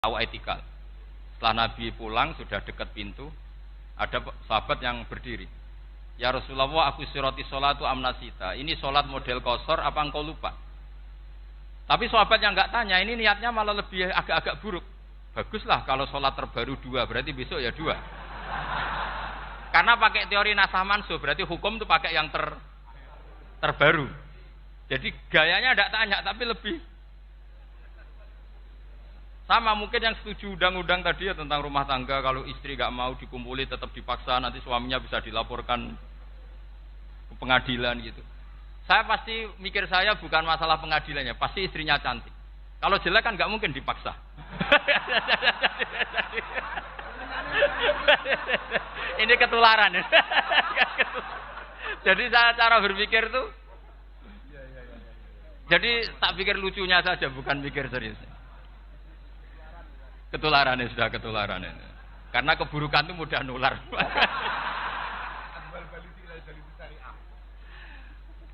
tahu etika. Setelah Nabi pulang sudah dekat pintu, ada sahabat yang berdiri. Ya Rasulullah, aku siroti sholatu amnasita. Ini sholat model kosor, apa engkau lupa? Tapi sahabat yang nggak tanya, ini niatnya malah lebih agak-agak buruk. Baguslah kalau sholat terbaru 2, berarti besok ya 2. Karena pakai teori nasah mansuh, berarti hukum itu pakai yang terbaru. Jadi gayanya tidak tanya, tapi lebih sama mungkin yang setuju undang-undang tadi ya tentang rumah tangga, kalau istri nggak mau dikumpuli tetap dipaksa, nanti suaminya bisa dilaporkan ke pengadilan gitu. Saya pasti mikir saya bukan masalah pengadilannya, pasti istrinya cantik. Kalau jelek kan nggak mungkin dipaksa. Ini ketularan. Jadi saya cara berpikir tuh, jadi tak pikir lucunya saja, bukan pikir serius. Ketularan sudah ketularan ini. Karena keburukan itu mudah nular.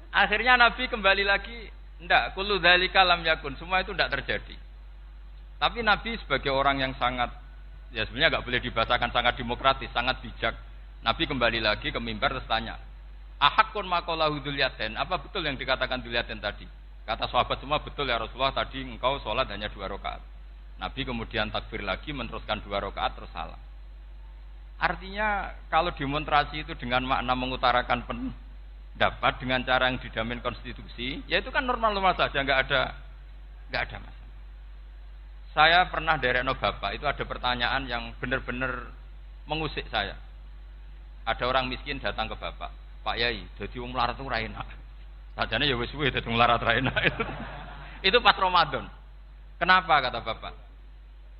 Akhirnya Nabi kembali lagi, enggak, kullu dzalika lam yakun, semua itu enggak terjadi. Tapi Nabi sebagai orang yang sangat, ya sebenarnya enggak boleh dibahasakan sangat demokratis, sangat bijak. Nabi kembali lagi ke mimbar terus tanya, ahakun maqalahu dzulyaten, apa betul yang dikatakan dzulyaten tadi? Kata sahabat semua, betul ya Rasulullah, tadi engkau sholat hanya 2 rakaat. Nabi kemudian takbir lagi, meneruskan 2 rakaat terus salam. Artinya kalau demonstrasi itu dengan makna mengutarakan pendapat dengan cara yang dijamin konstitusi, ya itu kan normal-normal saja, nggak ada masalah. Saya pernah derekno bapak, itu ada pertanyaan yang benar-benar mengusik saya. Ada orang miskin datang ke bapak, Pak Yai, jadi wong melarat itu ra enak. Sajane ya wis suwe dadi wong melarat ra enak. Itu pas Ramadan. Kenapa kata bapak?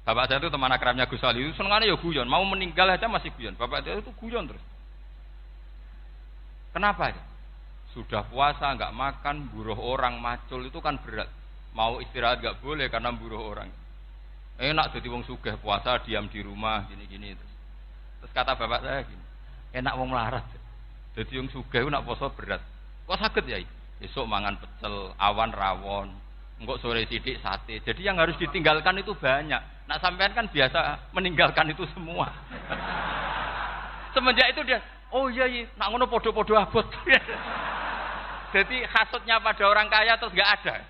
Bapak saya itu teman akrabnya Gus Ali, senengannya ya guyon, mau meninggal aja masih guyon. Bapak saya itu guyon terus. Kenapa ya? Sudah puasa nggak makan, buruh orang, macul itu kan berat. Mau istirahat nggak boleh karena buruh orang. Enak jadi wong sugih puasa diam di rumah gini-gini terus. Terus kata bapak saya gini, enak wong melarat. Jadi wong sugih nak puasa berat. Kok sakit ya? Besok mangan pecel, awan rawon. Enggak sore sidik sate. Jadi yang harus ditinggalkan itu banyak. Nak sampean kan biasa meninggalkan itu semua. Semenjak itu dia, oh iya nak ngono podo-podo abot. Jadi hasutnya pada orang kaya terus nggak ada.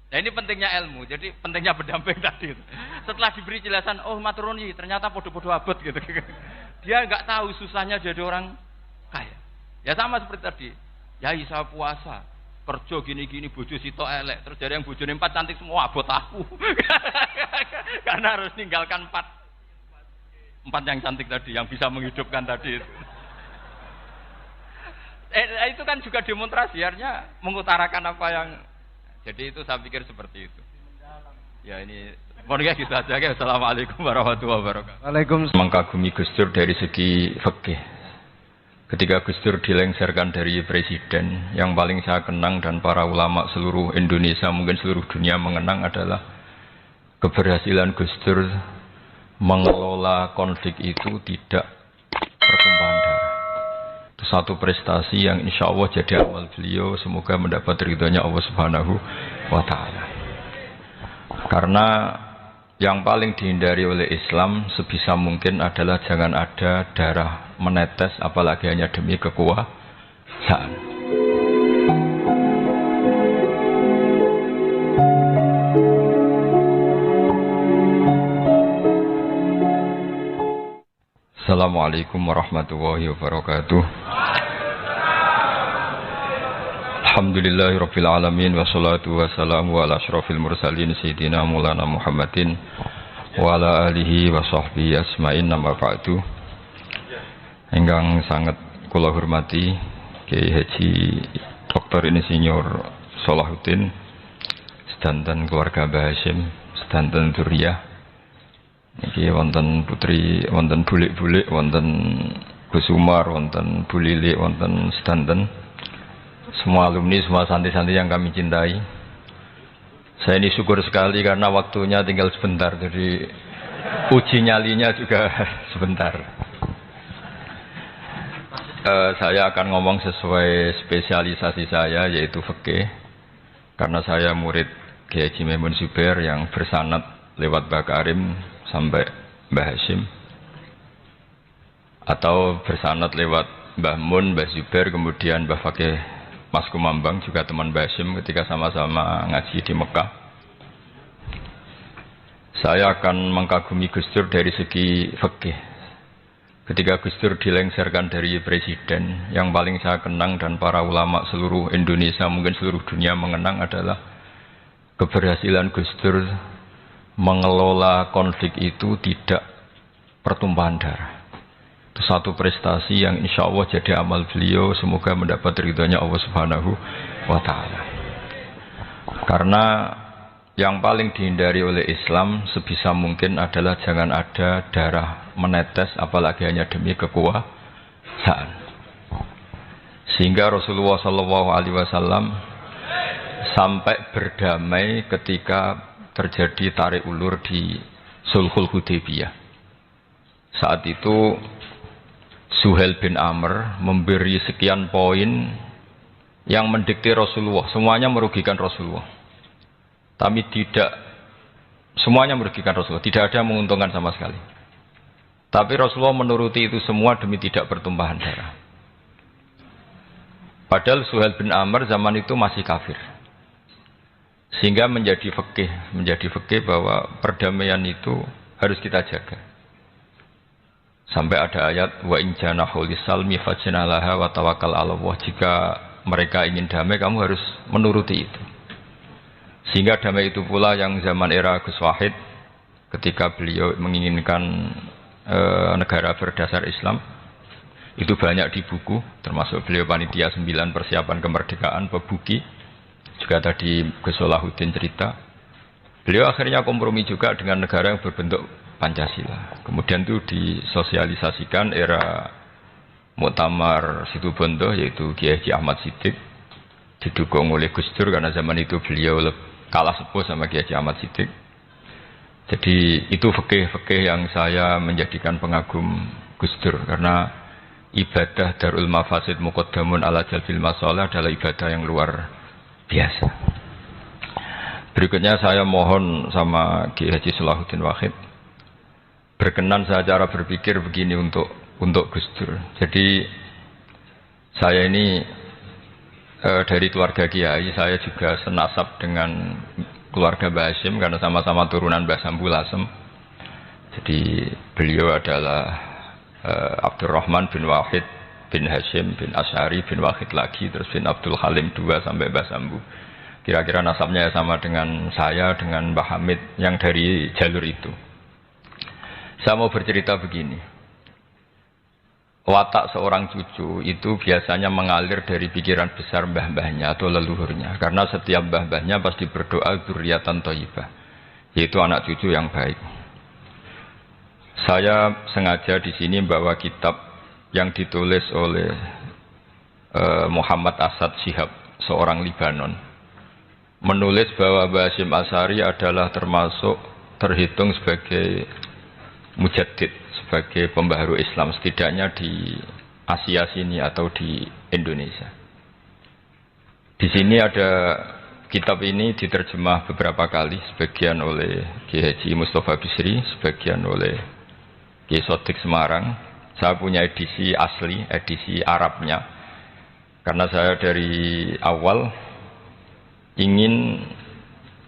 Nah ini pentingnya ilmu. Jadi pentingnya pendamping tadi. Setelah diberi jelasan, oh maturun ternyata podo-podo abot gitu. Dia nggak tahu susahnya jadi orang kaya. Ya sama seperti tadi. Ya saya puasa. Kerja gini-gini bojo sitok elek terus dari yang bojone 4 cantik semua abot aku. Karena harus tinggalkan 4 yang cantik tadi yang bisa menghidupkan tadi itu. Itu kan juga demonstrasi, artinya mengutarakan apa yang, jadi itu saya pikir seperti itu. Ya ini pokoknya gitu aja. Assalamualaikum warahmatullahi wabarakatuh. Waalaikumsalam. Mengkagumi Gus Dur dari segi fikih. Ketika Gus Dur dilengsarkan dari presiden, yang paling saya kenang dan para ulama seluruh Indonesia, mungkin seluruh dunia mengenang adalah keberhasilan Gus Dur mengelola konflik itu tidak pertumpahan darah. Itu satu prestasi yang insya Allah jadi amal beliau, semoga mendapat ridhonya Allah Subhanahu wa Ta'ala. Karena yang paling dihindari oleh Islam sebisa mungkin adalah jangan ada darah menetes, apalagi hanya demi kekuasaan. Assalamualaikum warahmatullahi wabarakatuh. Alhamdulillahirabbil alamin wassalatu wassalamu ala asyrofil mursalin sayyidina Maulana Muhammadin wa ala alihi wa sahbihi asma'in, nama ba'du. Ingkang sangat kula hormati Kiai Haji Dr. Insinyur Salahuddin, sedanten keluarga Mbah Hasyim, sedanten dzurriyyah. Niki wonten putri, wonten bulik-bulik, wonten Gus Umar, wonten Bu Lili, wonten sedanten semua alumni, semua santri-santri yang kami cintai. Saya ini syukur sekali karena waktunya tinggal sebentar, jadi uji nyalinya juga sebentar. Saya akan ngomong sesuai spesialisasi saya, yaitu fikih. Karena saya murid Kiai Haji Maimun Zubair yang bersanad lewat Mbah Karim sampai Mbah Hashim, atau bersanad lewat Mbah Mun, Mbah Zubair, kemudian Mbah Fakih Mas Kumambang juga teman Mbah Hashim ketika sama-sama ngaji di Mekah. Saya akan mengkagumi Gus Dur dari segi fikih. Ketika Gus Dur dilengsarkan dari presiden, yang paling saya kenang dan para ulama seluruh Indonesia, mungkin seluruh dunia mengenang adalah keberhasilan Gus Dur mengelola konflik itu tidak pertumpahan darah. Itu satu prestasi yang insya Allah jadi amal beliau, semoga mendapat ridhonya Allah Subhanahu wa Ta'ala. Karena yang paling dihindari oleh Islam sebisa mungkin adalah jangan ada darah menetes, apalagi hanya demi kekuasaan. Sehingga Rasulullah SAW sampai berdamai ketika terjadi tarik ulur di Sulhul Hudaybiyah. Saat itu Suhail bin Amr memberi sekian poin yang mendikte Rasulullah, semuanya merugikan Rasulullah. Tapi tidak semuanya merugikan Rasulullah, tidak ada yang menguntungkan sama sekali. Tapi Rasulullah menuruti itu semua demi tidak pertumpahan darah. Padahal Suhail bin Amr zaman itu masih kafir. Sehingga menjadi fikih bahwa perdamaian itu harus kita jaga. Sampai ada ayat wa in janahu lisalmi fajnalaha wa tawakkal 'ala Allah. Jika mereka ingin damai, kamu harus menuruti itu. Sehingga damai itu pula yang zaman era Gus Wahid, ketika beliau menginginkan negara berdasar Islam, itu banyak di buku, termasuk beliau panitia 9 persiapan kemerdekaan, Pebuki, juga tadi Gus Salahuddin cerita. Beliau akhirnya kompromi juga dengan negara yang berbentuk Pancasila. Kemudian itu disosialisasikan era Muktamar Situbondo, yaitu Kiai Haji Ahmad Siddiq, didukung oleh Gus Dur karena zaman itu beliau kalah sepuh sama Kiai Haji Ahmad Siddiq. Jadi itu fikih yang saya menjadikan pengagum Gus Dur, karena ibadah Darul Mafasid Muqaddamun ala Jalbil Masalah adalah ibadah yang luar biasa. Berikutnya saya mohon sama Kiai Haji Salahuddin Wahid berkenan saya cara berpikir begini untuk Gus Dur. Jadi saya ini dari keluarga Kiai, saya juga senasab dengan keluarga Mbah Hashim karena sama-sama turunan Mbah Sambu Lasem. Jadi beliau adalah Abdurrahman bin Wahid bin Hashim bin Asy'ari bin Wahid lagi, terus bin Abdul Halim 2 sampai Mbah Sambu. Kira-kira nasabnya sama dengan saya, dengan Mbah Hamid yang dari jalur itu. Saya mau bercerita begini. Watak seorang cucu itu biasanya mengalir dari pikiran besar mbah-mbahnya atau leluhurnya. Karena setiap mbah-mbahnya pasti berdoa dzurriatan thayyibah, yaitu anak cucu yang baik. Saya sengaja di sini membawa kitab yang ditulis oleh Muhammad Asad Shihab, seorang Libanon. Menulis bahwa Mbah Hashim Asy'ari adalah terhitung sebagai mujaddid, sebagai pembaharu Islam, setidaknya di Asia sini atau di Indonesia. Di sini ada kitab ini diterjemah beberapa kali, sebagian oleh Kiai Haji Mustafa Bisri, sebagian oleh Kiai Sodik Semarang. Saya punya edisi asli, edisi Arabnya, karena saya dari awal ingin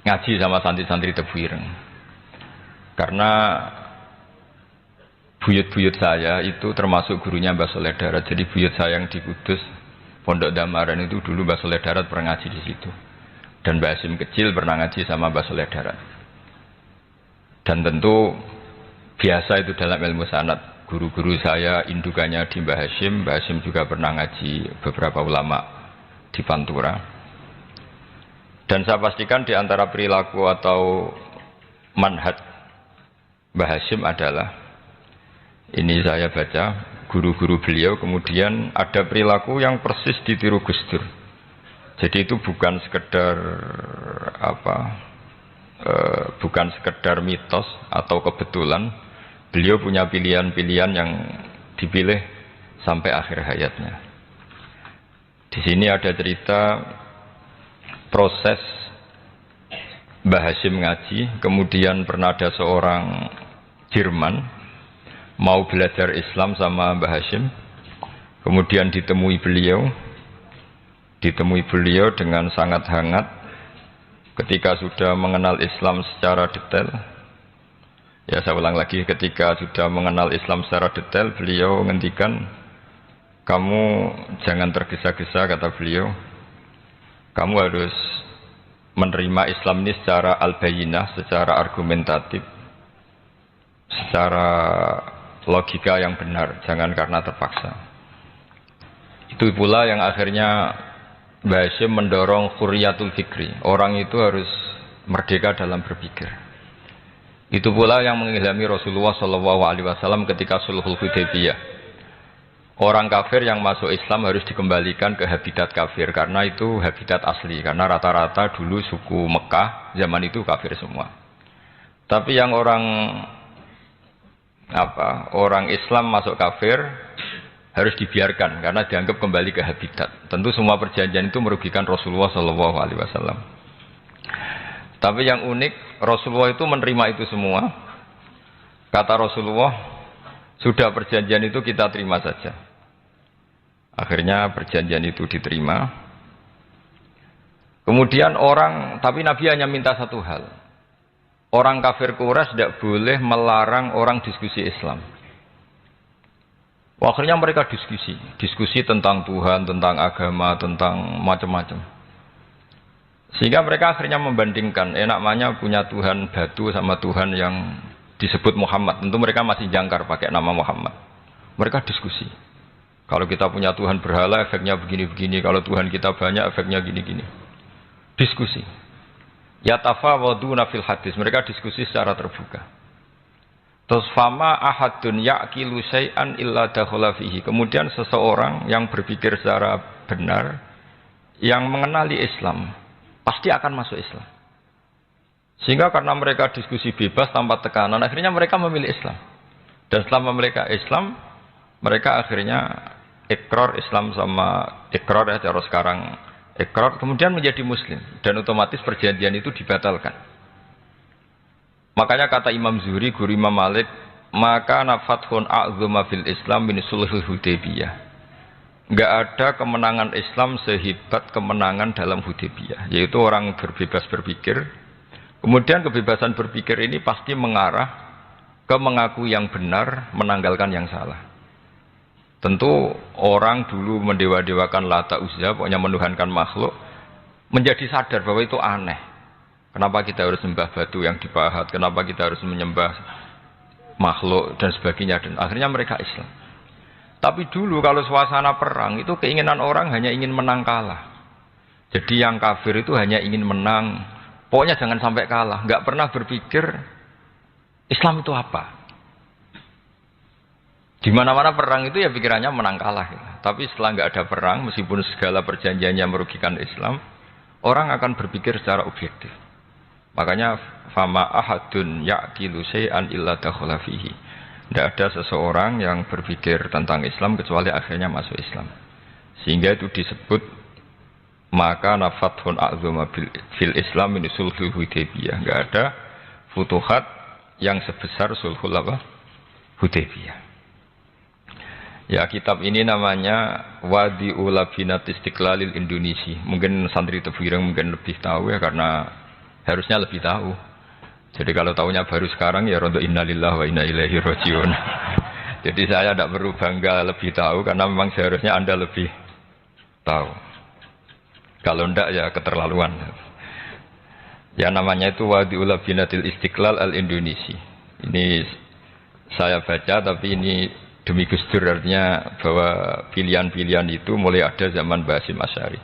ngaji sama santri-santri Tebu Ireng. Karena buyut-buyut saya itu termasuk gurunya Mbah Soleh Darat. Jadi buyut saya yang di Kudus, Pondok Damaran itu dulu Mbah Soleh Darat pernah ngaji di situ. Dan Mbah Hashim kecil pernah ngaji sama Mbah Soleh Darat. Dan tentu biasa itu dalam ilmu sanad, guru-guru saya indukannya di Mbah Hashim. Mbah Hashim juga pernah ngaji beberapa ulama di Pantura. Dan saya pastikan di antara perilaku atau manhaj Mbah Hashim adalah, ini saya baca, guru-guru beliau kemudian ada perilaku yang persis ditiru Gus Dur. Jadi itu bukan sekedar bukan sekedar mitos atau kebetulan. Beliau punya pilihan-pilihan yang dipilih sampai akhir hayatnya. Di sini ada cerita proses Mbah Hashim ngaji, kemudian pernah ada seorang Jerman mau belajar Islam sama Mbah Hashim, kemudian ditemui beliau dengan sangat hangat ketika sudah mengenal Islam secara detail. Ya, saya ulang lagi, ketika sudah mengenal Islam secara detail, beliau ngendikan, kamu jangan tergesa-gesa, kata beliau. Kamu harus menerima Islam ini secara al-bayyinah, secara argumentatif, secara logika yang benar, jangan karena terpaksa. Itu pula yang akhirnya Mbah Hashim mendorong khuriyatul fikri. Orang itu harus merdeka dalam berpikir. Itu pula yang mengilhami Rasulullah SAW ketika Sulhul Hudaybiyah. Orang kafir yang masuk Islam harus dikembalikan ke habitat kafir karena itu habitat asli. Karena rata-rata dulu suku Mekah zaman itu kafir semua. Tapi yang orang Islam masuk kafir harus dibiarkan karena dianggap kembali ke habitat. Tentu semua perjanjian itu merugikan Rasulullah SAW. Tapi yang unik, Rasulullah itu menerima itu semua. Kata Rasulullah, sudah perjanjian itu kita terima saja. Akhirnya perjanjian itu diterima. Kemudian tapi Nabi hanya minta satu hal. Orang kafir Quraisy tidak boleh melarang orang diskusi Islam. Akhirnya mereka diskusi tentang Tuhan, tentang agama, tentang macam-macam. Sehingga mereka akhirnya membandingkan, namanya punya Tuhan batu sama Tuhan yang disebut Muhammad. Tentu mereka masih jangkar pakai nama Muhammad. Mereka diskusi. Kalau kita punya Tuhan berhala, efeknya begini-begini. Kalau Tuhan kita banyak, efeknya gini-gini. Diskusi. Yatafawaduna fil hadis. Mereka diskusi secara terbuka. Terus fama ahadun ya'kilu syai'an illa dakhala fihi. Kemudian seseorang yang berpikir secara benar, yang mengenali Islam, pasti akan masuk Islam. Sehingga karena mereka diskusi bebas tanpa tekanan, akhirnya mereka memilih Islam. Dan selama mereka Islam, mereka akhirnya ikrar Islam sama ikrar ya cara sekarang ikrar, kemudian menjadi Muslim. Dan otomatis perjanjian itu dibatalkan. Makanya kata Imam Zuhri, guru Imam Malik, maka nafathun a'zuma fil Islam min sulhul Hudaybiyah. Enggak ada kemenangan Islam sehebat kemenangan dalam Hudaybiyah, yaitu orang berbebas berpikir. Kemudian kebebasan berpikir ini pasti mengarah ke mengaku yang benar, menanggalkan yang salah. Tentu orang dulu mendewa-dewakan Lata Uzza, pokoknya menuhankan makhluk, menjadi sadar bahwa itu aneh. Kenapa kita harus sembah batu yang dipahat, kenapa kita harus menyembah makhluk dan sebagainya, dan akhirnya mereka Islam. Tapi dulu kalau suasana perang itu keinginan orang hanya ingin menang kalah. Jadi yang kafir itu hanya ingin menang. Pokoknya jangan sampai kalah. Nggak pernah berpikir Islam itu apa. Di mana-mana perang itu ya pikirannya menang kalah. Ya. Tapi setelah nggak ada perang, meskipun segala perjanjiannya merugikan Islam, orang akan berpikir secara objektif. Makanya fama ahadun ya'kilu syai'an illa dakhala fihi. Tidak ada seseorang yang berpikir tentang Islam kecuali akhirnya masuk Islam. Sehingga itu disebut maka nafathun a'zuma fil Islam min sulhul Hudaybiyah. Tidak ada futuhat yang sebesar sulhul Hudaybiyah. Ya, kitab ini namanya Wadi'u Labinat Istiqlalil Indonesia. Mungkin santri Tebireng mungkin lebih tahu ya, karena harusnya lebih tahu. Jadi kalau tahunya baru sekarang ya rondo innalillahi wa inna ilaihi rajiun. Jadi saya tidak perlu bangga lebih tahu karena memang seharusnya Anda lebih tahu. Kalau tidak ya keterlaluan. Ya namanya itu Wadi'ul Labinatil Istiqlal al-Indonesia. Ini saya baca tapi ini demi Gus Dur, artinya bahwa pilihan-pilihan itu mulai ada zaman Mbah Hashim Asy'ari.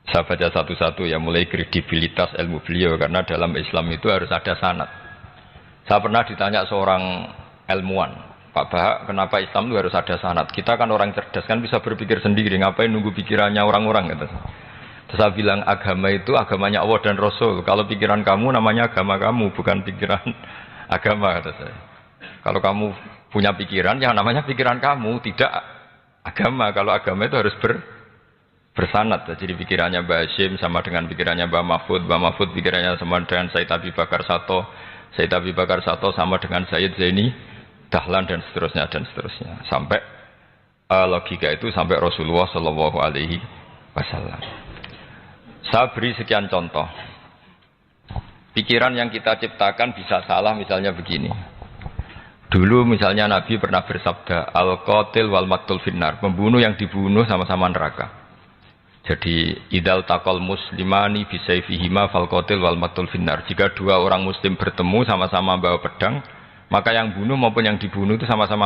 Saya baca satu-satu ya, mulai kredibilitas ilmu beliau, karena dalam Islam itu harus ada sanad. Saya pernah ditanya seorang ilmuwan, Pak Bahak, kenapa Islam itu harus ada sanad? Kita kan orang cerdas, kan bisa berpikir sendiri, ngapain nunggu pikirannya orang-orang gitu. Terus saya bilang agama itu agamanya Allah dan Rasul. Kalau pikiran kamu namanya agama kamu, bukan pikiran agama, kata saya. Kalau kamu punya pikiran, yang namanya pikiran kamu, tidak agama. Kalau agama itu harus bersanad. Jadi pikirannya Mbah Hashim sama dengan pikirannya Mbah Mahfud pikirannya sama dengan Said Abi Bakar Sato sama dengan Sayyid Zaini Dahlan dan seterusnya sampai logika itu sampai Rasulullah Shallallahu Alaihi Wasallam. Saya beri sekian contoh. Pikiran yang kita ciptakan bisa salah, misalnya begini. Dulu misalnya Nabi pernah bersabda, al-qatil wal maqtul finnar, pembunuh yang dibunuh sama-sama neraka. Jadi idal taqal muslimani bisayfihima fal qatil wal maqtul finnar. Jika dua orang muslim bertemu sama-sama bawa pedang, maka yang bunuh maupun yang dibunuh itu sama-sama